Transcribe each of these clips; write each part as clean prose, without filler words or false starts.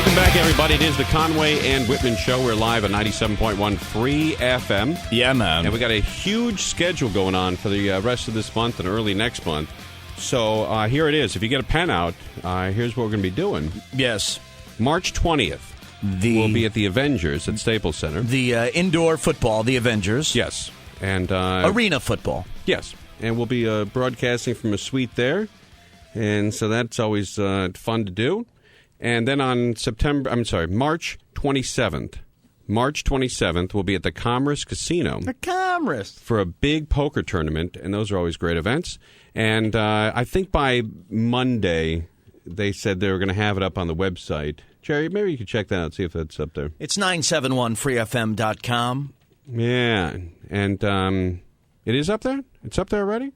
Welcome back, everybody. It is the Conway and Whitman Show. We're live at 97.1 Free FM. Yeah, man. And we got a huge schedule going on for the rest of this month and early next month. So here it is. If you get a pen out, here's what we're going to be doing. Yes. March 20th, we'll be at the Avengers at Staples Center. The indoor football, the Avengers. Yes. And arena football. Yes. And we'll be broadcasting from a suite there. And so that's always fun to do. And then on March 27th, we'll be at the Commerce Casino. The Commerce. For a big poker tournament, and those are always great events. And I think by Monday, they said they were going to have it up on the website. Jerry, maybe you could check that out, see if that's up there. It's 971freefm.com. Yeah, and it is up there? It's up there already?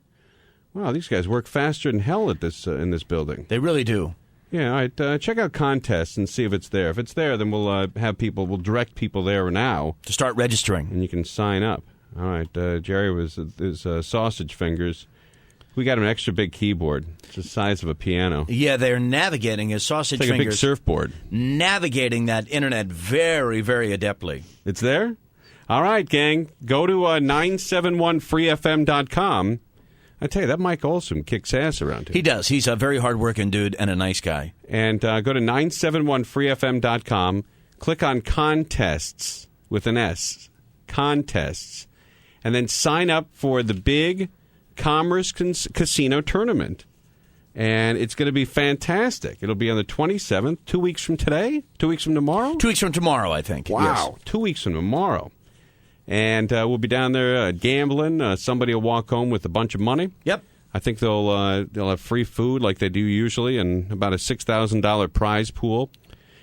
Wow, these guys work faster than hell at this in this building. They really do. Yeah, all right. Check out contests and see if it's there. If it's there, then we'll direct people there now to start registering, and you can sign up. All right. Jerry was his sausage fingers. We got him an extra big keyboard. It's the size of a piano. Yeah, they're navigating his sausage it's like fingers. A big surfboard. Navigating that internet very, very adeptly. It's there. All right, gang. Go to 971freefm.com. I tell you, that Mike Olson kicks ass around here. He does. He's a very hardworking dude and a nice guy. And go to 971freefm.com, click on contests with an S, contests, and then sign up for the big Commerce Casino tournament. And it's going to be fantastic. It'll be on the 27th, 2 weeks from today, 2 weeks from tomorrow? 2 weeks from tomorrow, I think. Wow, yes. 2 weeks from tomorrow. And we'll be down there gambling. Somebody will walk home with a bunch of money. Yep. I think they'll have free food like they do usually, and about a $6,000 prize pool.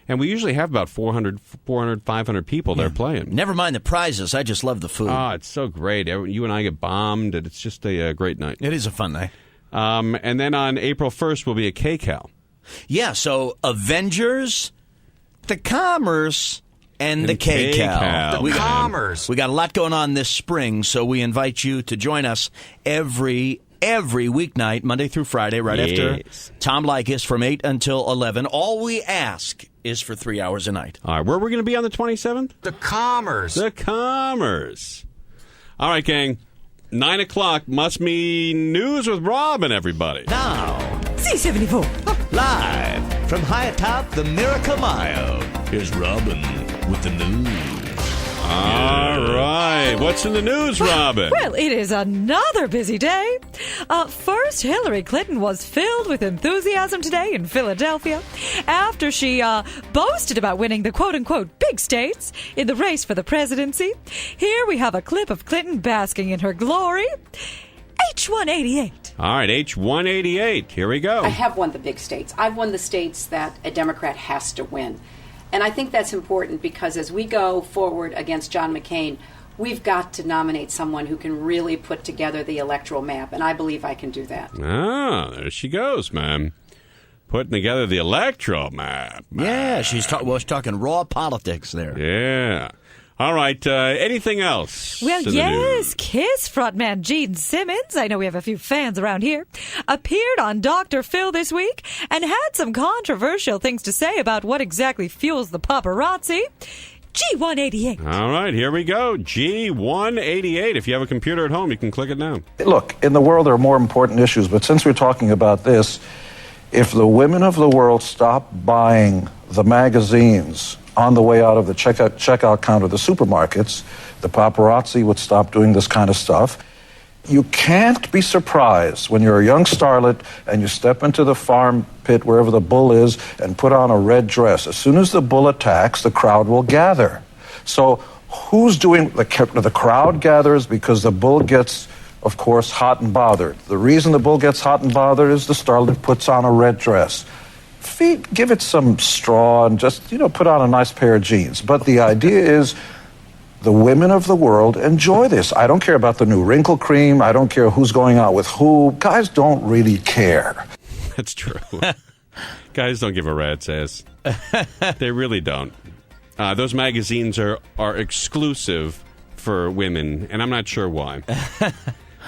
And we usually have about 400, 500 people there playing. Never mind the prizes. I just love the food. Oh, it's so great. You and I get bombed, and it's just a great night. It is a fun night. And then on April 1st, we'll be at KCAL. Yeah, so Avengers, the Commerce, and the KCAL. The Commerce. We got a lot going on this spring, so we invite you to join us every weeknight, Monday through Friday, right after Tom Leykis from 8 until 11. All we ask is for 3 hours a night. All right, where are we going to be on the 27th? The Commerce. The Commerce. All right, gang. 9 o'clock must mean news with Robin, everybody. Now, C74. Live from high atop the Miracle Mile, here's Robin with the news. All right. What's in the news, Robin? Well, it is another busy day. First, Hillary Clinton was filled with enthusiasm today in Philadelphia after she boasted about winning the quote-unquote big states in the race for the presidency. Here we have a clip of Clinton basking in her glory. H188. All right, H188. Here we go. I have won the big states. I've won the states that a Democrat has to win. And I think that's important because as we go forward against John McCain, we've got to nominate someone who can really put together the electoral map, and I believe I can do that. Ah, there she goes, man. Putting together the electoral map. Yeah, she's talking raw politics there. Yeah. All right, anything else? Well, yes, Kiss frontman Gene Simmons, I know we have a few fans around here, appeared on Dr. Phil this week and had some controversial things to say about what exactly fuels the paparazzi. G188. All right, here we go. G188. If you have a computer at home, you can click it now. Look, in the world there are more important issues, but since we're talking about this, if the women of the world stop buying the magazines on the way out of the checkout counter of the supermarkets, the paparazzi would stop doing this kind of stuff. You can't be surprised when you're a young starlet and you step into the farm pit, wherever the bull is, and put on a red dress. As soon as the bull attacks, the crowd will gather. So who's doing the crowd gathers because the bull gets, of course, hot and bothered. The reason the bull gets hot and bothered is the starlet puts on a red dress. Give it some straw and just, put on a nice pair of jeans. But the idea is the women of the world enjoy this. I don't care about the new wrinkle cream. I don't care who's going out with who. Guys don't really care. That's true. Guys don't give a rat's ass. They really don't. Those magazines are exclusive for women, and I'm not sure why.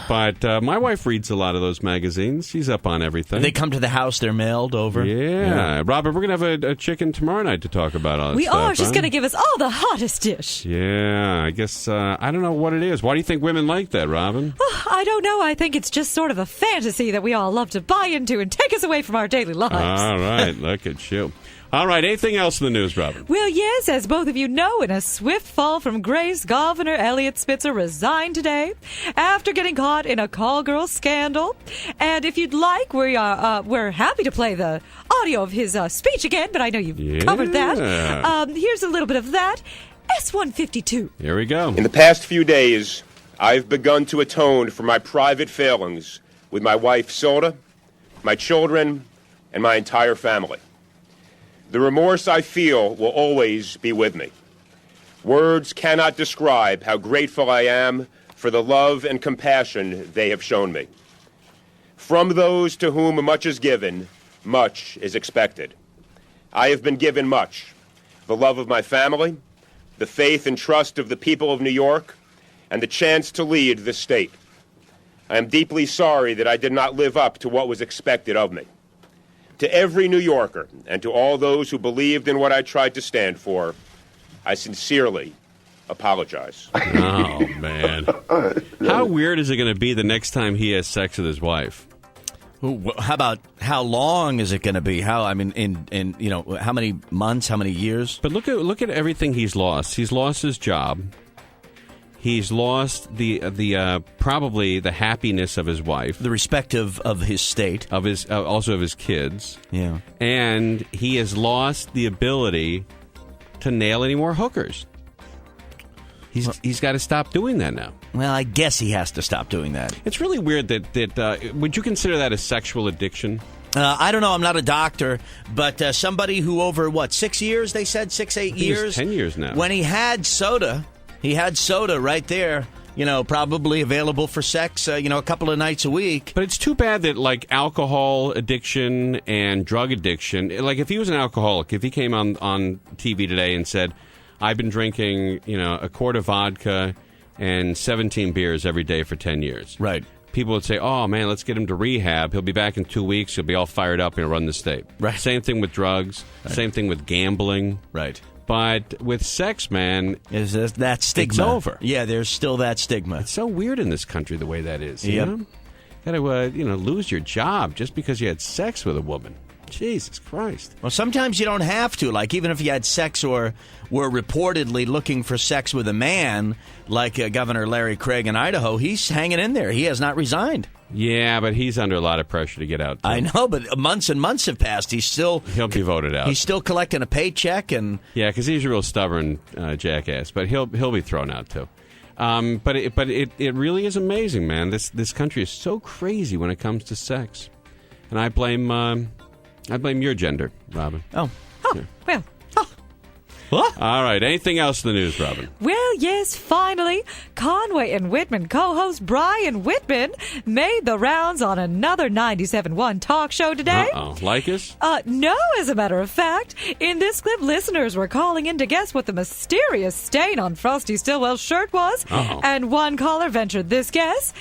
But my wife reads a lot of those magazines. She's up on everything. They come to the house. They're mailed over. Yeah. Robert, we're going to have a chicken tomorrow night to talk about all that We stuff. are. She's going to give us all the hottest dish. Yeah, I guess, I don't know what it is. Why do you think women like that, Robin? I don't know. I think it's just sort of a fantasy that we all love to buy into and take us away from our daily lives. All right, look at you. All right, anything else in the news, Robin? Well, yes, as both of you know, in a swift fall from grace, Governor Elliot Spitzer resigned today after getting caught in a call girl scandal. And if you'd like, we're happy to play the audio of his speech again, but I know you've covered that. Here's a little bit of that. S-152. Here we go. In the past few days, I've begun to atone for my private failings with my wife, Soda, my children, and my entire family. The remorse I feel will always be with me. Words cannot describe how grateful I am for the love and compassion they have shown me. From those to whom much is given, much is expected. I have been given much: the love of my family, the faith and trust of the people of New York, and the chance to lead the state. I am deeply sorry that I did not live up to what was expected of me. To every New Yorker and to all those who believed in what I tried to stand for, I sincerely apologize. Oh, man. How weird is it going to be the next time he has sex with his wife? How about how long is it going to be? How in how many months? How many years? But look at everything he's lost. He's lost his job. He's lost the probably the happiness of his wife, the respect of his state, of his also of his kids. Yeah, and he has lost the ability to nail any more hookers. He's got to stop doing that now. Well, I guess he has to stop doing that. It's really weird that would you consider that a sexual addiction? I don't know. I'm not a doctor, but somebody who over 6 years? They said 6-8 years. 10 years now. When he had soda. He had soda right there, probably available for sex, a couple of nights a week. But it's too bad that, like, alcohol addiction and drug addiction, like, if he was an alcoholic, if he came on TV today and said, I've been drinking, a quart of vodka and 17 beers every day for 10 years. Right. People would say, oh, man, let's get him to rehab. He'll be back in 2 weeks. He'll be all fired up and run the state. Right. Same thing with drugs. Right. Same thing with gambling. Right. But with sex, man, is that stigma? It's over. Yeah, there's still that stigma. It's so weird in this country the way that is. Yep. You got to lose your job just because you had sex with a woman. Jesus Christ. Well, sometimes you don't have to. Like, even if you had sex or were reportedly looking for sex with a man, like Governor Larry Craig in Idaho, he's hanging in there. He has not resigned. Yeah, but he's under a lot of pressure to get out. I know, but months and months have passed. He'll be voted out. He's still collecting a paycheck, and yeah, because he's a real stubborn jackass. But he'll be thrown out too. But it really is amazing, man. This country is so crazy when it comes to sex, and I blame your gender, Robin. Oh, yeah. Well. What? All right. Anything else in the news, Robin? Well, yes, finally, Conway and Whitman co-host Brian Whitman made the rounds on another 97.1 talk show today. Uh-oh. Like us? No, as a matter of fact. In this clip, listeners were calling in to guess what the mysterious stain on Frosty Stillwell's shirt was. Uh-oh. And one caller ventured this guess.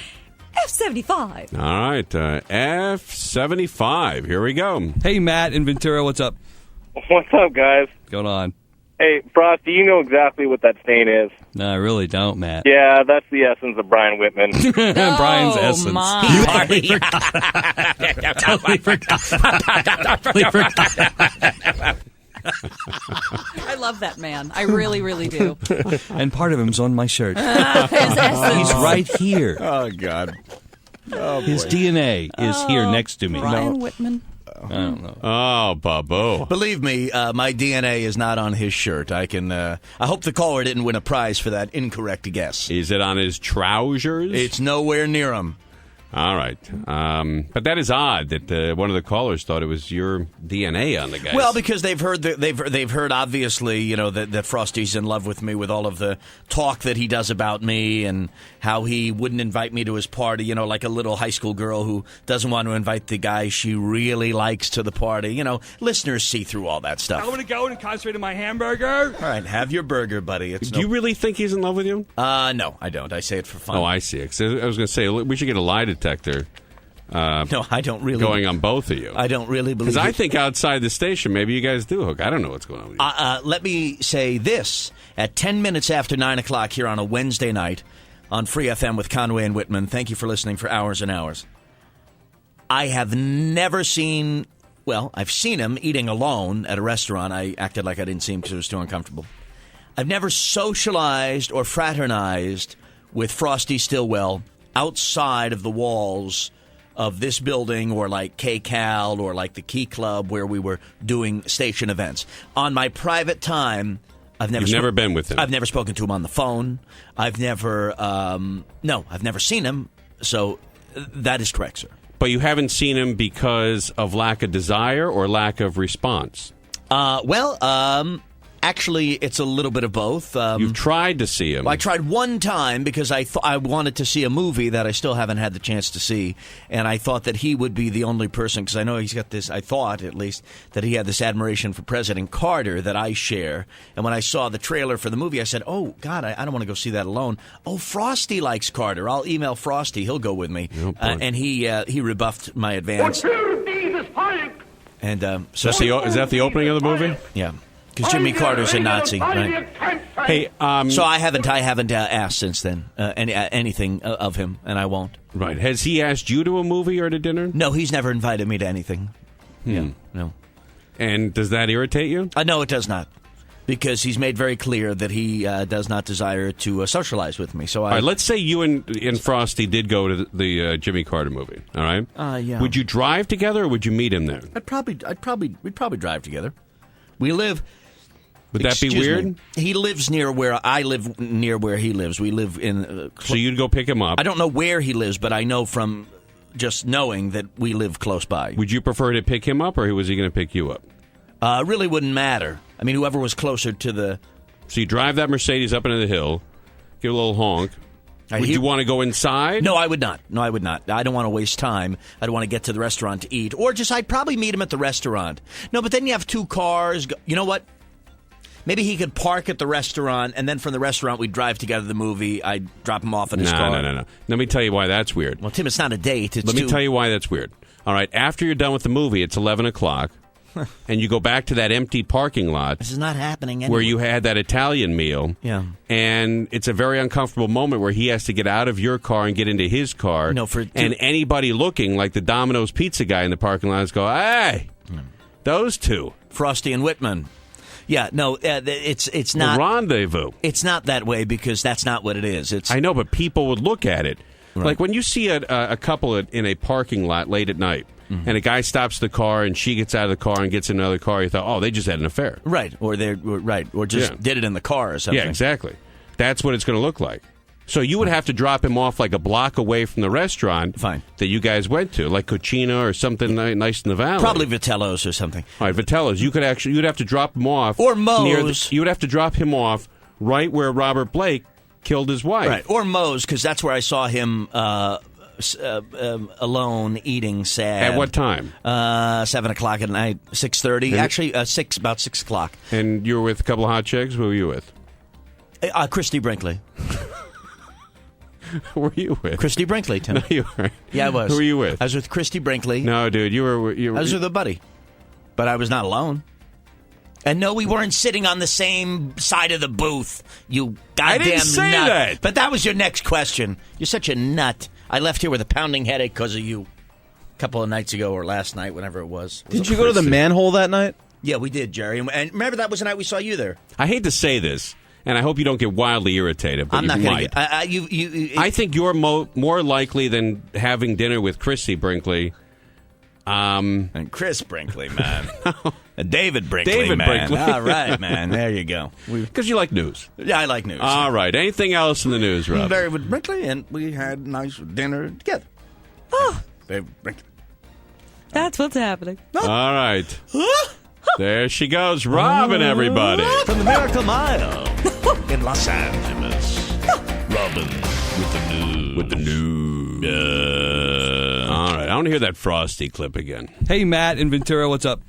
F-75. All right. F-75. Here we go. Hey, Matt in Ventura. What's up? What's up, guys? What's going on? Hey, Frosty, you know exactly what that stain is. No, I really don't, Matt. Yeah, that's the essence of Brian Whitman. Brian's essence. my. Totally forgot. I love that man. I really, really do. And part of him's on my shirt. His essence. He's right here. Oh, God. Oh, his DNA is here next to me. Brian Whitman. I don't know. Oh, Babu. Believe me, my DNA is not on his shirt. I hope the caller didn't win a prize for that incorrect guess. Is it on his trousers? It's nowhere near him. All right. But that is odd that one of the callers thought it was your DNA on the guy. Well, because they've heard obviously, that Frosty's in love with me with all of the talk that he does about me and how he wouldn't invite me to his party, like a little high school girl who doesn't want to invite the guy she really likes to the party. Listeners see through all that stuff. I want to go and concentrate on my hamburger. All right, have your burger, buddy. Do you really think he's in love with you? No, I don't. I say it for fun. Oh, I see. 'Cause I was going to say, we should get a lie detector. No, I don't really. Going on both of you. I don't really believe. Because I think outside the station, maybe you guys do hook. I don't know what's going on with you. Let me say this. At 10 minutes after 9 o'clock here on a Wednesday night on Free FM with Conway and Whitman, thank you for listening for hours and hours. I have never seen, I've seen him eating alone at a restaurant. I acted like I didn't see him because it was too uncomfortable. I've never socialized or fraternized with Frosty Stillwell outside of the walls of this building or like K-Cal or like the Key Club where we were doing station events. On my private time, I've never been with him. I've never spoken to him on the phone. I've never seen him. So that is correct, sir. But you haven't seen him because of lack of desire or lack of response? Actually, it's a little bit of both. You've tried to see him. Well, I tried one time because I wanted to see a movie that I still haven't had the chance to see, and I thought that he would be the only person, because I know he's got this, I thought at least, that he had this admiration for President Carter that I share. And when I saw the trailer for the movie, I said, oh, God, I don't want to go see that alone. Oh, Frosty likes Carter. I'll email Frosty. He'll go with me. And he rebuffed my advance. And so is that the opening of the movie? Yeah. Because Jimmy Carter's a Nazi, right? Hey, so I haven't asked since then anything of him, and I won't. Right? Has he asked you to a movie or to dinner? No, he's never invited me to anything. Yeah, no. And does that irritate you? No, it does not, because he's made very clear that he does not desire to socialize with me. So, all right, let's say you and Frosty did go to the Jimmy Carter movie. All right. Yeah. Would you drive together, or would you meet him there? We'd probably drive together. We live. Would that be weird? He lives near where I live, near where he lives. We live in... so you'd go pick him up? I don't know where he lives, but I know from just knowing that we live close by. Would you prefer to pick him up, or was he going to pick you up? Really wouldn't matter. I mean, whoever was closer to the... So you drive that Mercedes up into the hill, give a little honk. Would you want to go inside? No, I would not. I don't want to waste time. I don't want to get to the restaurant to eat. Or I'd probably meet him at the restaurant. No, but then you have two cars. You know what? Maybe he could park at the restaurant, and then from the restaurant we'd drive together to the movie. I'd drop him off in his car. No. Let me tell you why that's weird. Well, Tim, it's not a date. Let me tell you why that's weird. All right, after you're done with the movie, it's 11 o'clock, and you go back to that empty parking lot. This is not happening anymore. Where you had that Italian meal. Yeah. And it's a very uncomfortable moment where he has to get out of your car and get into his car. And anybody looking, like the Domino's pizza guy in the parking lot, is go, hey, those two. Frosty and Whitman. Yeah, no, it's not... The rendezvous. It's not that way because that's not what it is. I know, but people would look at it. Right. Like when you see a couple in a parking lot late at night, and a guy stops the car and she gets out of the car and gets in another car, you thought, oh, they just had an affair. Right, or just did it in the car or something. Yeah, exactly. That's what it's going to look like. So you would have to drop him off like a block away from the restaurant that you guys went to, like Cucina or something nice in the valley. Probably Vitello's or something. All right, Vitello's. you'd have to drop him off. Or Moe's. You would have to drop him off right where Robert Blake killed his wife. Right, or Moe's, because that's where I saw him alone, eating sad. At what time? 7 o'clock at night, 6:30. Actually, about 6 o'clock. And you were with a couple of hot chicks? Who were you with? Christy Brinkley. Who were you with? Christy Brinkley, Tim. No, you weren't. Yeah, I was. Who were you with? I was with Christy Brinkley. No, dude, you were. I was with a buddy, but I was not alone. And no, we weren't sitting on the same side of the booth. You goddamn I didn't say nut. that. But that was your next question. You're such a nut. I left here with a pounding headache because of you. A couple of nights ago or last night, whenever it was. Did you go to the manhole that night? Yeah, we did, Jerry. And remember that was the night we saw you there. I hate to say this. And I hope you don't get wildly irritated, but I'm not going to I think you're more likely than having dinner with Christy Brinkley. And Chris Brinkley, man. And David Brinkley, David man. Brinkley. All right, man. There you go. Because you like news. Yeah, I like news. All right. Anything else in the news, Rob? David Brinkley, and we had a nice dinner together. That's what's happening. All right. There she goes, Robin, everybody. From the Miracle Mile in Los Angeles. Robin with the news. With the news. All right. I want to hear that Frosty clip again. Hey, Matt in Ventura, what's up?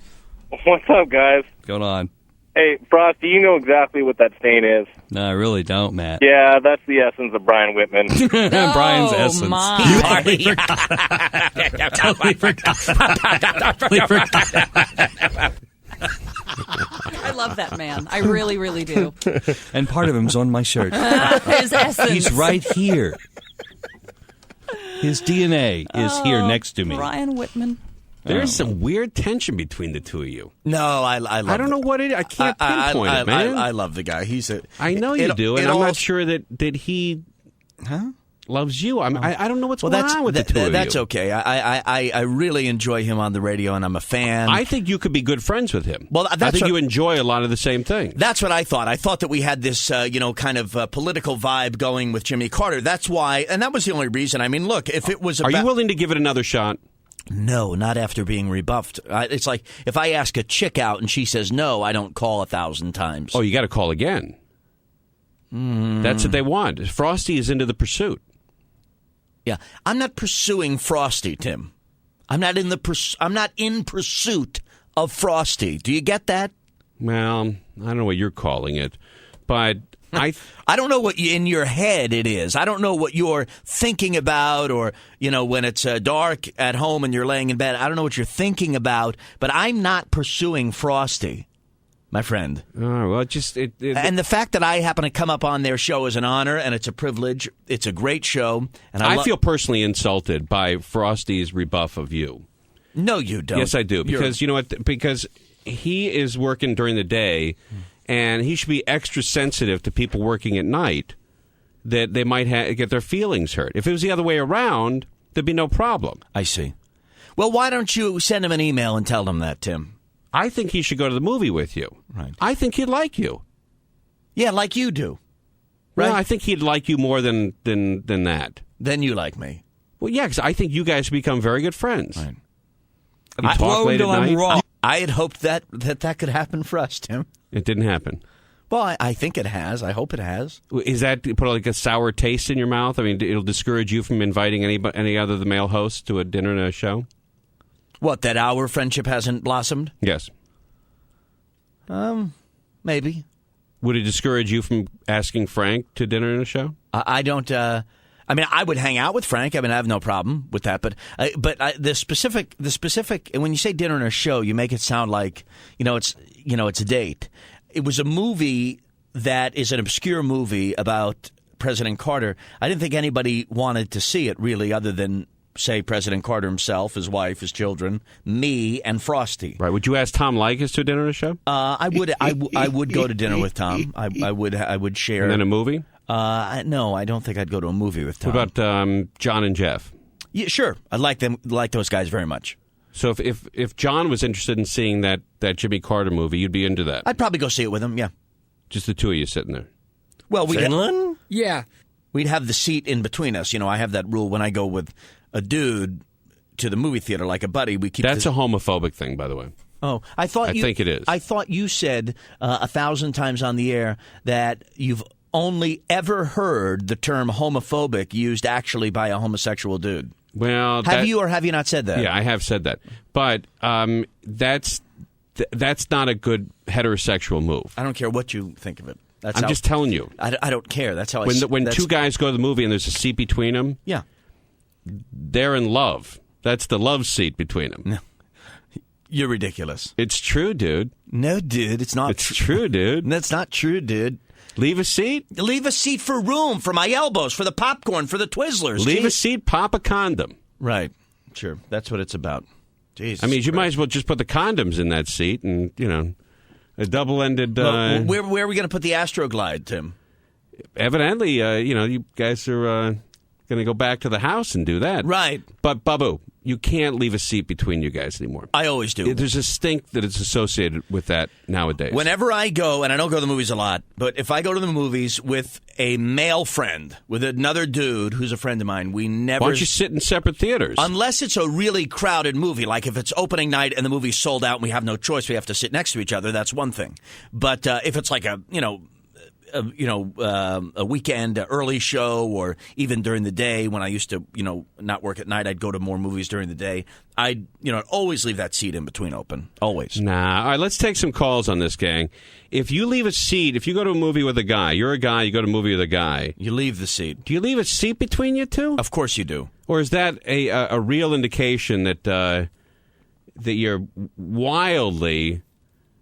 What's up, guys? What's going on? Hey, Frosty, you know exactly what that stain is. No, I really don't, Matt. Yeah, that's the essence of Brian Whitman. Brian's essence. My. You hardly forgot. Totally forgot. Totally forgot. I love that man. I really, really do. And part of him's on my shirt. His essence. He's right here. His DNA is here next to me. Brian Whitman. There's some weird tension between the two of you. No, I love I don't know what it is. I can't pinpoint it, man. I love the guy. He's a. I know you do, and I'm not sure that he loves you. I don't know what's going on with the two of you. That's okay. I really enjoy him on the radio, and I'm a fan. I think you could be good friends with him. Well, I think you enjoy a lot of the same things. That's what I thought. I thought that we had this, kind of political vibe going with Jimmy Carter. That's why, and that was the only reason. I mean, look, if it was Are you willing to give it another shot? No, not after being rebuffed. It's like if I ask a chick out and she says no, I don't call 1,000 times. Oh, you got to call again. That's what they want. Frosty is into the pursuit. Yeah, I'm not pursuing Frosty, Tim. I'm not in pursuit of Frosty. Do you get that? Well, I don't know what you're calling it, but I don't know what in your head it is. I don't know what you're thinking about, or when it's dark at home and you're laying in bed. I don't know what you're thinking about, but I'm not pursuing Frosty, my friend. Oh, well, and the fact that I happen to come up on their show is an honor, and it's a privilege. It's a great show, and I feel personally insulted by Frosty's rebuff of you. No, you don't. Yes, I do, because you know what? Because he is working during the day. And he should be extra sensitive to people working at night that they might get their feelings hurt. If it was the other way around, there'd be no problem. I see. Well, why don't you send him an email and tell him that, Tim? I think he should go to the movie with you. Right. I think he'd like you. Yeah, like you do. Right? Well, I think he'd like you more than that. Then you like me. Well, yeah, because I think you guys become very good friends. Right. You talk late at night. Wrong. I had hoped that could happen for us, Tim. It didn't happen. Well, I think it has. I hope it has. Is that put like a sour taste in your mouth? I mean, it'll discourage you from inviting any other the male hosts to a dinner and a show? What, that our friendship hasn't blossomed? Yes. Maybe. Would it discourage you from asking Frank to dinner and a show? I don't. I mean, I would hang out with Frank. I mean, I have no problem with that. But the specific. When you say dinner and a show, you make it sound like it's a date. It was a movie that is an obscure movie about President Carter. I didn't think anybody wanted to see it really, other than say President Carter himself, his wife, his children, me, and Frosty. Right? Would you ask Tom Likas to dinner and a show? I would. I would go to dinner with Tom. I would share. And then a movie? No, I don't think I'd go to a movie with Tom. What about John and Jeff? Yeah, sure. I like those guys very much. So if John was interested in seeing that Jimmy Carter movie, you'd be into that? I'd probably go see it with him, yeah. Just the two of you sitting there? Well, Finland? Yeah. We'd have the seat in between us. I have that rule when I go with a dude to the movie theater, like a buddy. We keep. That's a homophobic thing, by the way. Oh, I think it is. I thought you said 1,000 times on the air that you've only ever heard the term homophobic used actually by a homosexual dude. Well, have you or have you not said that? Yeah, I have said that, but that's not a good heterosexual move. I don't care what you think of it. I'm just telling you. I don't care. That's how when two guys go to the movie and there's a seat between them. Yeah, they're in love. That's the love seat between them. No. You're ridiculous. It's true, dude. No, dude, it's not. It's true, dude. That's not true, dude. Leave a seat? Leave a seat for room, for my elbows, for the popcorn, for the Twizzlers. Leave a seat, pop a condom. Right. Sure. That's what it's about. Jesus. I mean, you might as well just put the condoms in that seat and, a double-ended... Well, where are we going to put the Astroglide, Tim? Evidently, you guys are going to go back to the house and do that. Right. But, Babu, you can't leave a seat between you guys anymore. I always do. There's a stink that is associated with that nowadays. Whenever I go, and I don't go to the movies a lot, but if I go to the movies with a male friend, with another dude who's a friend of mine, we never... Why don't you sit in separate theaters? Unless it's a really crowded movie, like if it's opening night and the movie's sold out and we have no choice, we have to sit next to each other, that's one thing. But if it's like a weekend early show, or even during the day when I used to, not work at night, I'd go to more movies during the day. I'd always leave that seat in between open. Always. Nah. All right, let's take some calls on this, gang. If you leave a seat, if you go to a movie with a guy, you're a guy, you go to a movie with a guy. You leave the seat. Do you leave a seat between you two? Of course you do. Or is that a real indication that you're wildly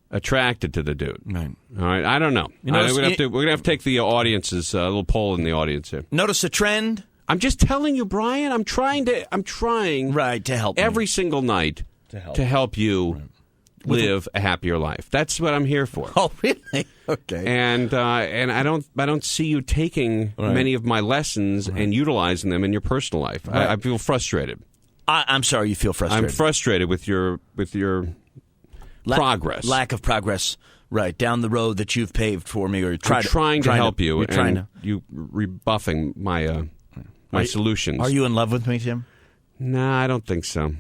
attracted to the dude? Right. All right. I don't know. We're gonna have to take the audience's a little poll in the audience here. Notice a trend? I'm just telling you, Brian. I'm trying right to help every me. Single night to help you live a happier life. That's what I'm here for. Oh, really? Okay. And I don't see you taking many of my lessons and utilizing them in your personal life. Right. I feel frustrated. I'm sorry you feel frustrated. I'm frustrated with your progress. Lack of progress, right, down the road that you've paved for me. Or trying to help you, and you rebuffing my solutions. Are you in love with me, Tim? Nah, I don't think so.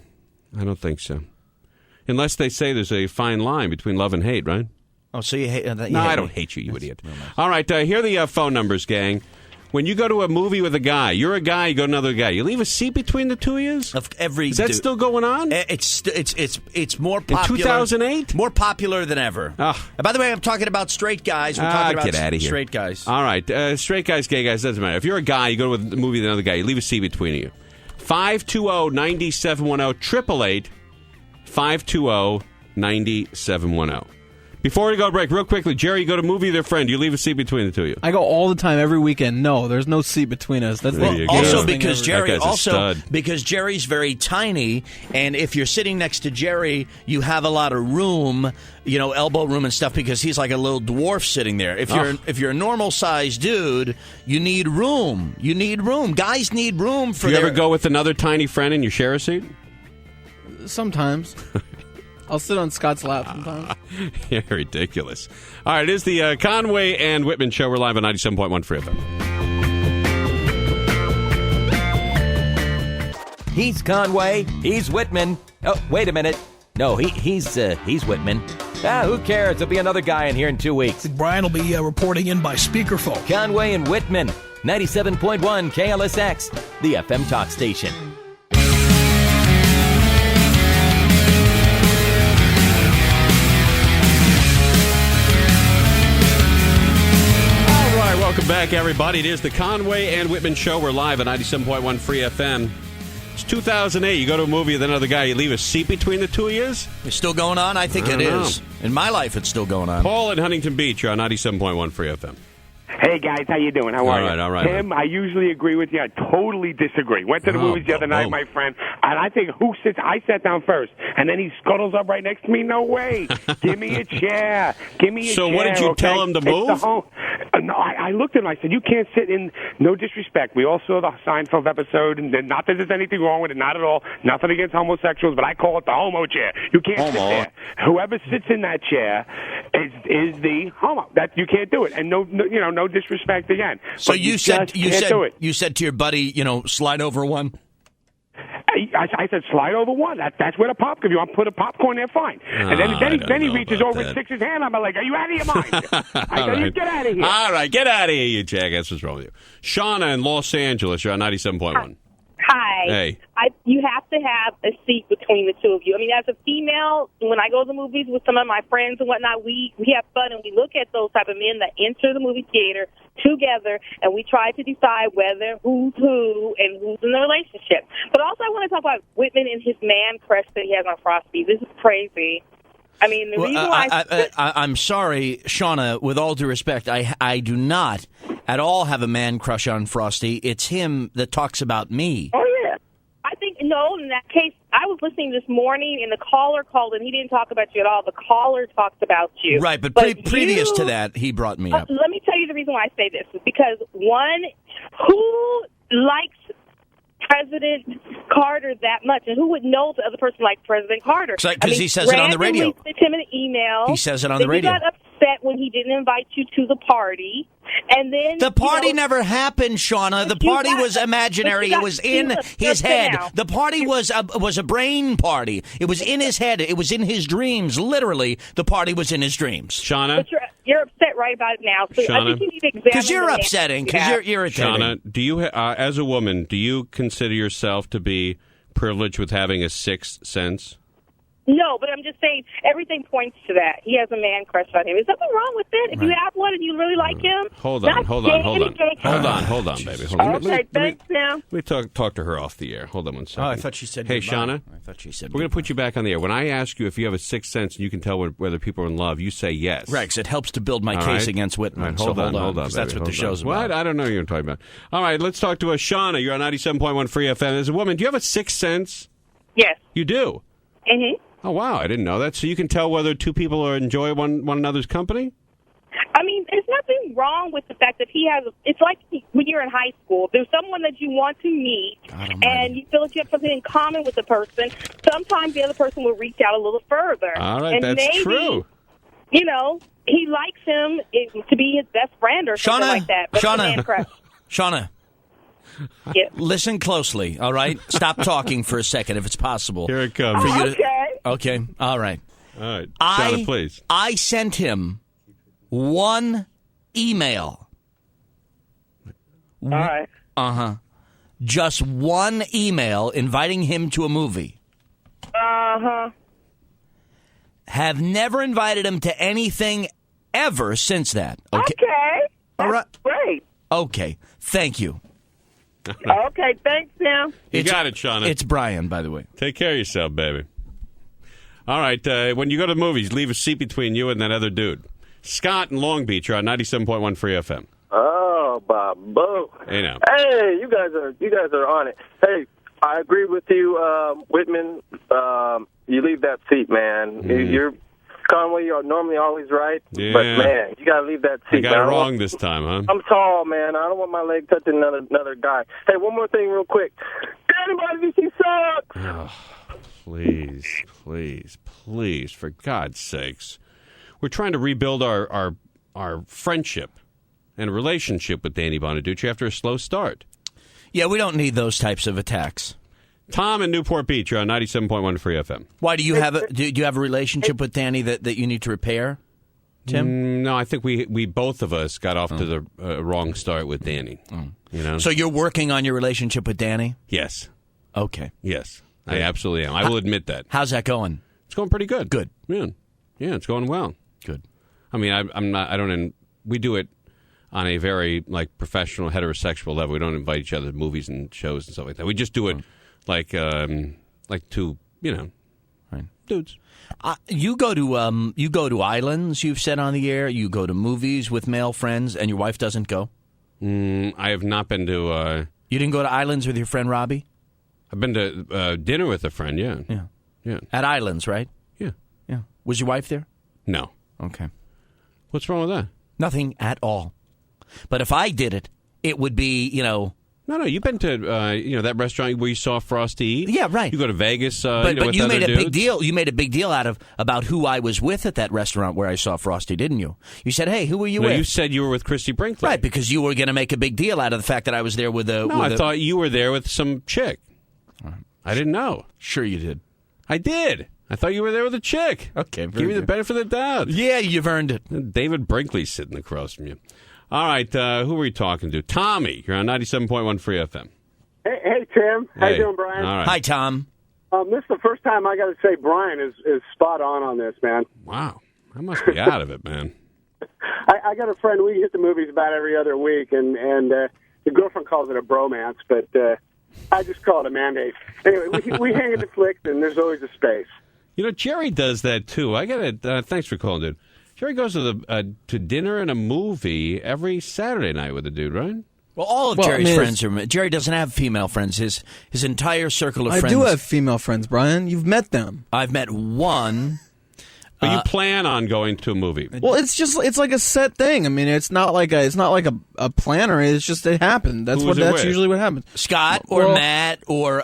Unless they say there's a fine line between love and hate, right? Oh, so you hate that? No, I don't hate you, idiot. Nice. All right, here are the phone numbers, gang. When you go to a movie with a guy, you're a guy, you go to another guy. You leave a seat between the two of you? Is that still going on? It's more popular. In 2008? More popular than ever. And by the way, I'm talking about straight guys. We're talking about get out of here. Straight guys. All right. Straight guys, gay guys, doesn't matter. If you're a guy, you go to a movie with another guy, you leave a seat between you. 520-9710, 888-520-9710. Before we go to break, real quickly, Jerry, you go to a movie with a friend, you leave a seat between the two of you. I go all the time, every weekend. No, there's no seat between us. That's because Jerry's very tiny, and if you're sitting next to Jerry, you have a lot of room, elbow room and stuff, because he's like a little dwarf sitting there. If you're a normal sized dude, you need room. Guys need room for. Do you ever go with another tiny friend and you share a seat? Sometimes. I'll sit on Scott's lap sometimes. You're ridiculous. All right, it is the Conway and Whitman Show. We're live on 97.1 Free FM. He's Conway. He's Whitman. Oh, wait a minute. No, he's Whitman. Who cares? There'll be another guy in here in 2 weeks. Brian will be reporting in by speakerphone. Conway and Whitman, 97.1 KLSX, the FM talk station. Welcome back, everybody. It is the Conway and Whitman Show. We're live at 97.1 Free FM. It's 2008. You go to a movie with another guy, you leave a seat between the two of you? It's still going on? I think it is. In my life, it's still going on. Paul in Huntington Beach, you're on 97.1 Free FM. Hey, guys, how you doing? How are you? All right. Tim, I usually agree with you. I totally disagree. Went to the movies the other night, my friend, and I think I sat down first, and then he scuttles up right next to me. No way. Give me a chair. So what did you tell him to move? No, I looked at him. I said, you can't sit in, no disrespect. We all saw the Seinfeld episode, and not that there's anything wrong with it, not at all. Nothing against homosexuals, but I call it the homo chair. You can't sit there. Whoever sits in that chair is the homo. That you can't do it. And no disrespect again. So but you said to your buddy, slide over one? I said, slide over one. That's where the pop comes. You want to put a popcorn there, fine. And then he reaches over and sticks his hand. I'm like, are you out of your mind? I said, you get out of here. All right, get out of here, you jackass. What's wrong with you? Shauna in Los Angeles, you're on 97.1. Hi. Hey. You have to have a seat between the two of you. I mean, as a female, when I go to the movies with some of my friends and whatnot, we have fun and we look at those type of men that enter the movie theater together, and we try to decide whether who's who and who's in the relationship. But also I want to talk about Whitman and his man crush that he has on Frosty. This is crazy. I mean, the reason why... I'm sorry, Shauna, with all due respect, I do not at all have a man crush on Frosty. It's him that talks about me. Oh, yeah. I think, no, in that case, I was listening this morning, and the caller called, and he didn't talk about you at all. The caller talked about you. Right, but previous to that, he brought me up. Let me tell you the reason why I say this. Is because, one, who likes President Carter that much, and who would know the other person like President Carter? Because he says it on the radio. Sent him an email. He says it on the radio. He got upset when he didn't invite you to the party, and then the party never happened, Shauna. The party was imaginary. It was in his head. The party was a brain party. It was in his head. It was in his dreams. Literally, the party was in his dreams. Shauna, but you're upset right about it now. So Shauna, I think you need to examine. Because you're upsetting. Because you're irritating. Shauna, do you, as a woman, do you consider yourself to be privileged with having a sixth sense? No, but I'm just saying everything points to that. He has a man crush on him. Is something wrong with it? If you have one and you really like him, Hold on, baby. Hold on. Okay, thanks now. Let me talk to her off the air. Hold on one second. Oh, I thought she said Hey, goodbye. Shauna. I thought she said we're going to put you back on the air. When I ask you if you have a sixth sense and you can tell whether people are in love, you say yes. Right, 'cause it helps to build my case against Whitman. Right, hold on, baby, that's what the show's about. What? I don't know what you're talking about. All right, let's talk to Shauna. You're on 97.1 Free FM. As a woman, do you have a sixth sense? Yes. You do? Mm-hmm. Oh, wow. I didn't know that. So you can tell whether two people enjoy one another's company? I mean, there's nothing wrong with the fact that he has. It's like when you're in high school. There's someone that you want to meet, and you feel like you have something in common with the person. Sometimes the other person will reach out a little further. All right, and that's maybe, true. You know, he likes him to be his best friend or something like that. But the man crush. Shauna. Yes. Listen closely, all right? Stop talking for a second, if it's possible. Here it comes. Okay, all right. All right, Shauna, please. I sent him one email. All right. Uh-huh. Just one email inviting him to a movie. Uh-huh. Have never invited him to anything ever since that. Okay. All right. Great. Okay. Thank you. Okay, thanks now. You got it, Shauna. It's Brian, by the way. Take care of yourself, baby. All right, when you go to the movies, leave a seat between you and that other dude. Scott in Long Beach, you're on 97.1 Free FM. Oh, Bob. Hey, now. Hey, you guys are on it. Hey, I agree with you, Whitman. You leave that seat, man. You're Conway. You're normally always right, yeah. But man, you gotta leave that seat. I got it wrong this time, huh? I'm tall, man. I don't want my leg touching another guy. Hey, one more thing, real quick. Anybody DC sucks. Oh, please, for God's sakes, we're trying to rebuild our friendship and relationship with Danny Bonaduce after a slow start. Yeah, we don't need those types of attacks. Tom in Newport Beach, you're on 97.1 Free FM. Why do you have do you have a relationship with Danny that you need to repair, Tim? No, I think we both of us got off to the wrong start with Danny. You know, so you're working on your relationship with Danny? Yes. Okay. Yes, I absolutely am. I will admit that. How's that going? It's going pretty good. Good. Yeah, it's going well. Good. I mean, I'm not. I don't. We do it on a very professional heterosexual level. We don't invite each other to movies and shows and stuff like that. We just do it. Like two, right. Dudes. You go to islands. You've said on the air. You go to movies with male friends, and your wife doesn't go. I have not been to. You didn't go to islands with your friend Robbie? I've been to dinner with a friend. Yeah. At islands, right? Yeah. Was your wife there? No. Okay. What's wrong with that? Nothing at all. But if I did it, it would be No, you've been to that restaurant where you saw Frosty eat. Yeah, right. You go to Vegas. But with you made a dudes. big deal. You made a big deal about who I was with at that restaurant where I saw Frosty, didn't you? You said, "Hey, who were you with?" You said you were with Christy Brinkley, right? Because you were going to make a big deal out of the fact that I was there with a. No, I thought you were there with some chick. I didn't know. Sure, you did. I did. I thought you were there with a chick. Okay, give me the benefit of the doubt. Yeah, you've earned it. David Brinkley's sitting across from you. All right, who are we talking to? Tommy, you're on 97.1 Free FM. Hey, Tim. How you doing, Brian? All right. Hi, Tom. This is the first time I got to say Brian is spot on this, man. Wow. I must be out of it, man. I got a friend, we hit the movies about every other week, and the girlfriend calls it a bromance, but I just call it a mandate. Anyway, we hang at the flicks, and there's always a space. Jerry does that, too. I got it. Thanks for calling, dude. Jerry goes to dinner and a movie every Saturday night with a dude, right? Well, all of Jerry's friends are. Jerry doesn't have female friends. His entire circle of friends. I do have female friends, Brian. You've met them. I've met one. But you plan on going to a movie. Well, it's like a set thing. I mean, it's not like a planner. It's just it happened. That's usually what happens. Scott or Matt or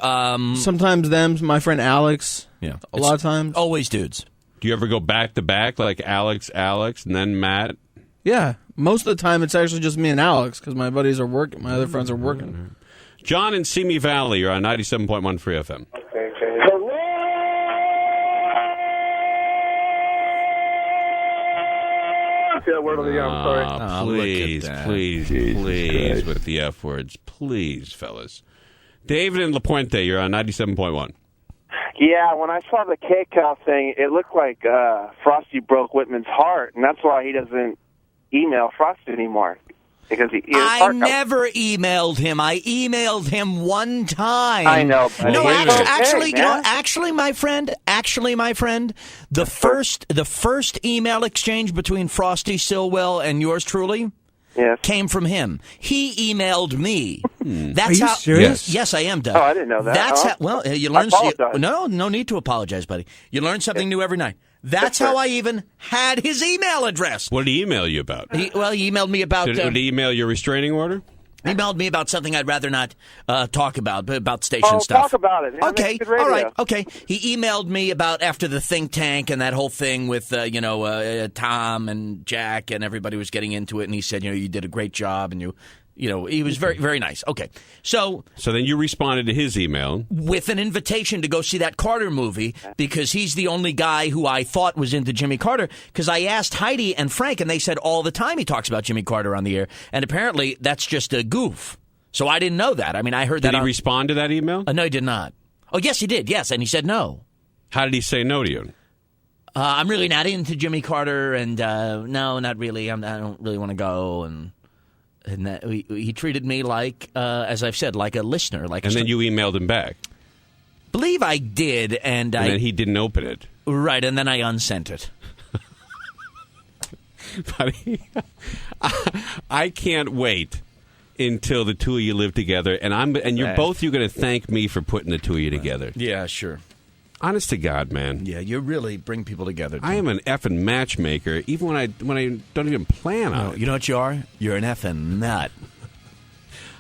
sometimes them. My friend Alex. Yeah, a lot of times. Always dudes. Do you ever go back to back like Alex, and then Matt? Yeah, most of the time it's actually just me and Alex because my buddies are working. My other friends are working. John in Simi Valley, you're on 97.1 Free FM. Word of the I'm sorry. Please, with the F words. Please, fellas. David in La Puente, you're on 97.1. Yeah, when I saw the K-Cow thing, it looked like Frosty broke Whitman's heart, and that's why he doesn't email Frosty anymore. Because I never emailed him. I emailed him one time. I know. No, actually, my friend, the first email exchange between Frosty Stilwell and yours truly came from him. He emailed me. That's Are you serious? Yes, I am, Doug. Oh, I didn't know that. That's you learn. I No need to apologize, buddy. You learn something new every night. That's how I even had his email address. What did he email you about? He emailed me about... Did he email your restraining order? He emailed me about something I'd rather not talk about station stuff. Talk about it. Okay, all right, okay. He emailed me about after the think tank and that whole thing with, Tom and Jack and everybody was getting into it, and he said, you did a great job, and he was very, very nice. Okay, so then you responded to his email with an invitation to go see that Carter movie because he's the only guy who I thought was into Jimmy Carter. Because I asked Heidi and Frank, and they said all the time he talks about Jimmy Carter on the air, and apparently that's just a goof. So I didn't know that. I mean, I heard that. Did he respond to that email? No, he did not. Oh, yes, he did. Yes, and he said no. How did he say no to you? I'm really not into Jimmy Carter, and no, not really. I don't really want to go, and that he treated me like, as I've said, like a listener. And then you emailed him back. Believe I did, and then he didn't open it. Right, and then I unsent it. Buddy, I can't wait until the two of you live together, and you're both going to thank me for putting the two of you together. Yeah, sure. Honest to God, man. Yeah, you really bring people together. I am an effing matchmaker, even when I don't even plan on it. You know what you are? You're an effing nut.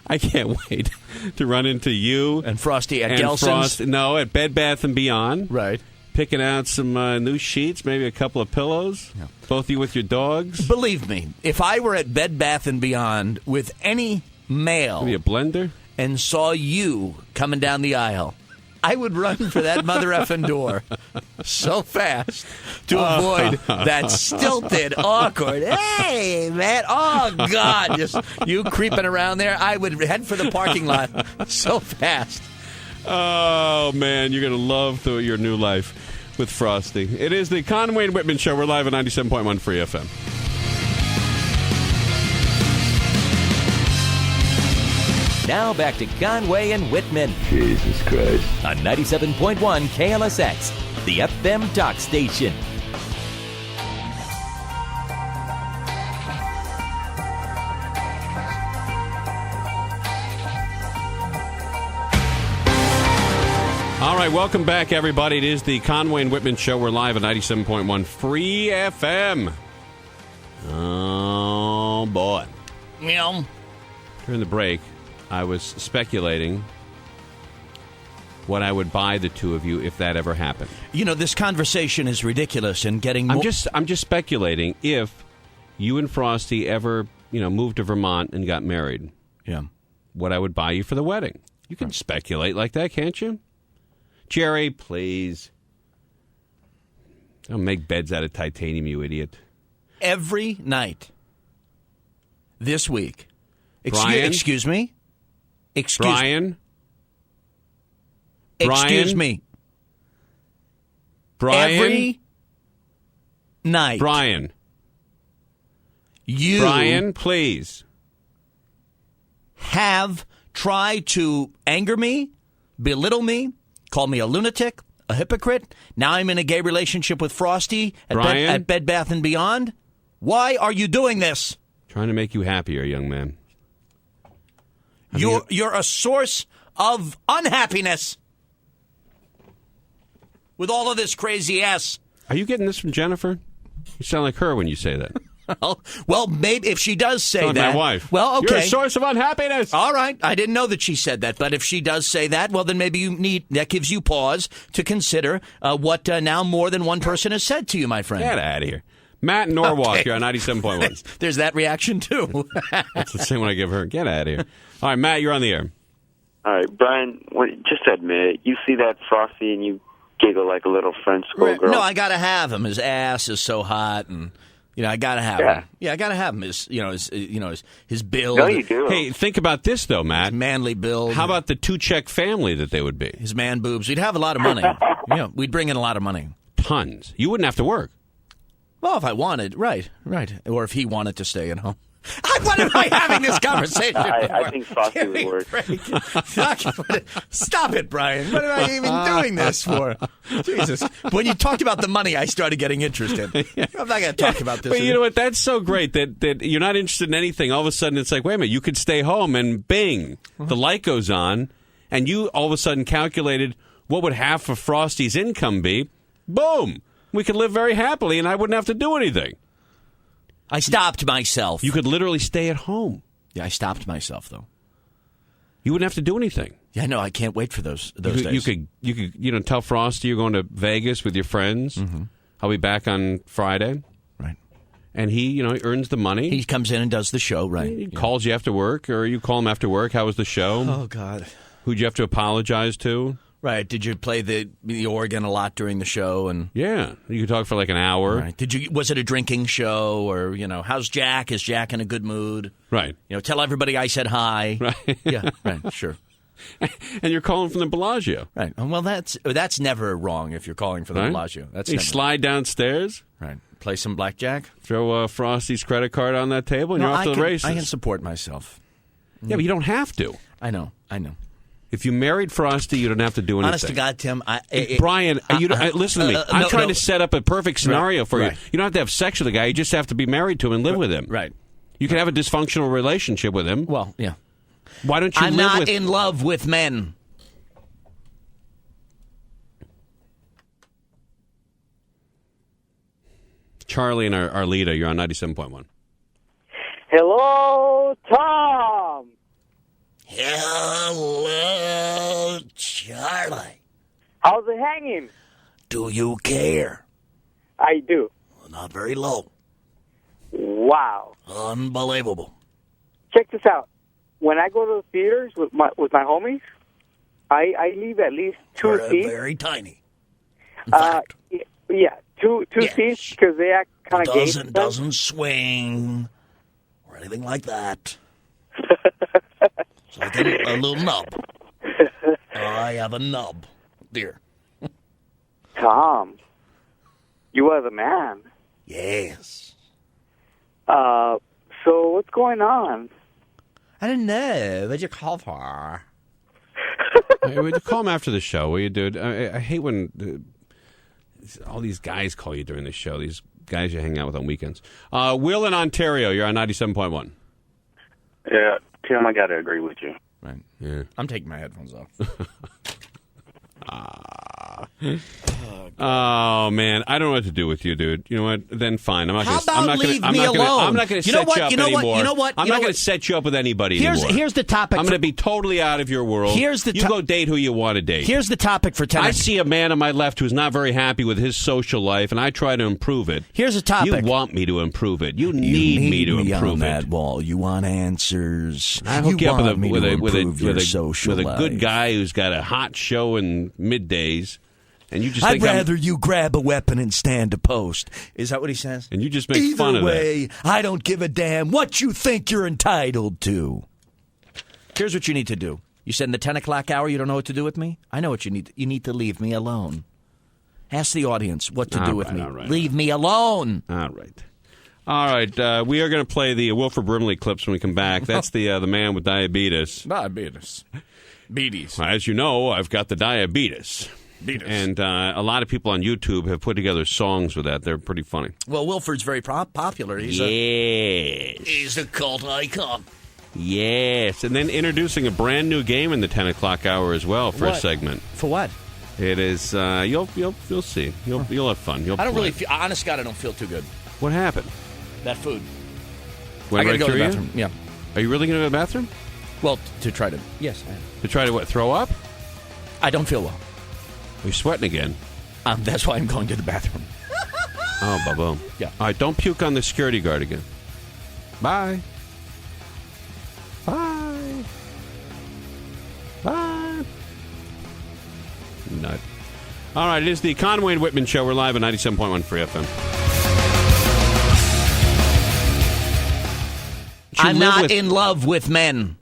I can't wait to run into you and Frosty at Gelson's. At Bed Bath & Beyond. Right. Picking out some new sheets, maybe a couple of pillows. Yeah. Both of you with your dogs. Believe me, if I were at Bed Bath & Beyond with any male... Maybe a blender? ...and saw you coming down the aisle... I would run for that mother effing door so fast to avoid that stilted, awkward, hey, man, oh, God, just you creeping around there. I would head for the parking lot so fast. Oh, man, you're going to love your new life with Frosty. It is the Conway and Whitman Show. We're live at 97.1 Free FM. Now back to Conway and Whitman. Jesus Christ. On 97.1 KLSX, the FM talk station. All right, welcome back, everybody. It is the Conway and Whitman Show. We're live at 97.1 Free FM. Oh, boy. Meow. During the break, I was speculating what I would buy the two of you if that ever happened. This conversation is ridiculous and getting more... I'm just speculating if you and Frosty ever, moved to Vermont and got married. Yeah. What I would buy you for the wedding. You can speculate like that, can't you? Jerry, please. Don't make beds out of titanium, you idiot. Every night this week. Brian? Excuse me? Brian? Excuse me. Brian? Every night. Brian? You... Brian, please. ...have tried to anger me, belittle me, call me a lunatic, a hypocrite. Now I'm in a gay relationship with Frosty at Bed Bath & Beyond. Why are you doing this? Trying to make you happier, young man. You're a source of unhappiness with all of this crazy ass. Are you getting this from Jennifer? You sound like her when you say that. Well, maybe if she does say Sound like that. my wife. Well, okay. You're a source of unhappiness. All right. I didn't know that she said that, but if she does say that, well, then maybe that gives you pause to consider what now more than one person has said to you, my friend. Get out of here. Matt in Norwalk, you're on 97.1. There's that reaction, too. That's the same one I give her. Get out of here. All right, Matt, you're on the air. All right, Brian, just admit it. You see that Frosty and you giggle like a little French schoolgirl. No, I got to have him. His ass is so hot, and I got to have him. Yeah, I got to have him. His build. No, you do. Hey, think about this though, Matt. His manly build. How about the 2-check family that they would be? His man boobs. We'd have a lot of money. We'd bring in a lot of money. Tons. You wouldn't have to work. Well, if I wanted, right, or if he wanted to stay at home. What am I having this conversation I think Frosty would work. Stop it, Brian. What am I even doing this for? Jesus. When you talked about the money, I started getting interested. I'm not going to talk about this. But you know what? That's so great that you're not interested in anything. All of a sudden, it's like, wait a minute, you could stay home, and bing, the light goes on, and you all of a sudden calculated what would half of Frosty's income be. Boom. We could live very happily, and I wouldn't have to do anything. I stopped myself. You could literally stay at home. Yeah, I stopped myself, though. You wouldn't have to do anything. Yeah, no, I can't wait for those days. You could tell Frosty you're going to Vegas with your friends. Mm-hmm. I'll be back on Friday. Right. And he earns the money. He comes in and does the show, right. He calls you after work, or you call him after work. How was the show? Oh, God. Who'd you have to apologize to? Right. Did you play the organ a lot during the show? And yeah, you could talk for like an hour. Right. Was it a drinking show, or how's Jack? Is Jack in a good mood? Right. Tell everybody I said hi. Right. Yeah. Right. Sure. And you're calling from the Bellagio. Right. Well, that's never wrong if you're calling for the Bellagio. That's you slide downstairs. Right. Play some blackjack. Throw Frosty's credit card on that table, and you're off to the races. I can support myself. Yeah, but you don't have to. I know. If you married Frosty, you don't have to do anything. Honest to God, Tim. Brian, listen to me. I'm trying to set up a perfect scenario for you. Right. You don't have to have sex with the guy. You just have to be married to him and live with him. Right. You can have a dysfunctional relationship with him. Well, yeah. Why don't you I'm live not with... in love with men. Charlie and Arlita, you're on 97.1. Hello, Tom. Hello, Charlie. How's it hanging? Do you care? I do. Not very low. Wow. Unbelievable. Check this out. When I go to the theaters with my homies, I leave at least two seats. Very tiny. Yeah, two seats because they act kind of gay. Doesn't swing or anything like that. It's like a little nub. I have a nub, dear. Tom, you are the man. Yes. So what's going on? I don't know. What'd you call for? Hey, would you call him after the show, will you, dude? I hate when all these guys call you during the show, these guys you hang out with on weekends. Will in Ontario, you're on 97.1. Yeah, Tim, I got to agree with you. Right. Yeah. I'm taking my headphones off. Oh man, I don't know what to do with you, dude. You know what? Then fine. I'm not going to set you up anymore. You know what? I'm not going to set you up with anybody anymore. Here's the topic. I'm going to be totally out of your world. You go date who you want to date. Here's the topic for tonight. I see a man on my left who's not very happy with his social life, and I try to improve it. Here's a topic. You want me to improve it. You need me to improve on it. That wall. You want answers. I hook you up with a social good guy who's got a hot show in middays. And you just I'd rather you grab a weapon and stand a post. Is that what he says? And you just make fun of that. Either way, I don't give a damn what you think you're entitled to. Here's what you need to do. You said in the 10 o'clock hour you don't know what to do with me? I know what you need. You need to leave me alone. Ask the audience what to do with me. Leave me alone. All right. We are going to play the Wilford Brimley clips when we come back. That's the man with diabetes. Diabetes. Beaties. As you know, I've got the diabetes. And a lot of people on YouTube have put together songs with that. They're pretty funny. Well, Wilford's very popular. He's a cult icon. Yes. And then introducing a brand new game in the 10 o'clock hour as well for a segment. For what? It is. You'll see. You'll have fun. You'll I don't play. really feel, honest God, I don't feel too good. What happened? That food. Went I gotta right go to the through you? bathroom. Yeah. Are you really going to go to the bathroom? Well, to try to. Yes, I am. To try to what? Throw up? I don't feel well. Are you sweating again? That's why I'm going to the bathroom. Oh, ba-boom. Yeah. All right, don't puke on the security guard again. Bye. Bye. Bye. Nut. All right, it is the Conway and Whitman Show. We're live at 97.1 Free FM. I'm not in love with men.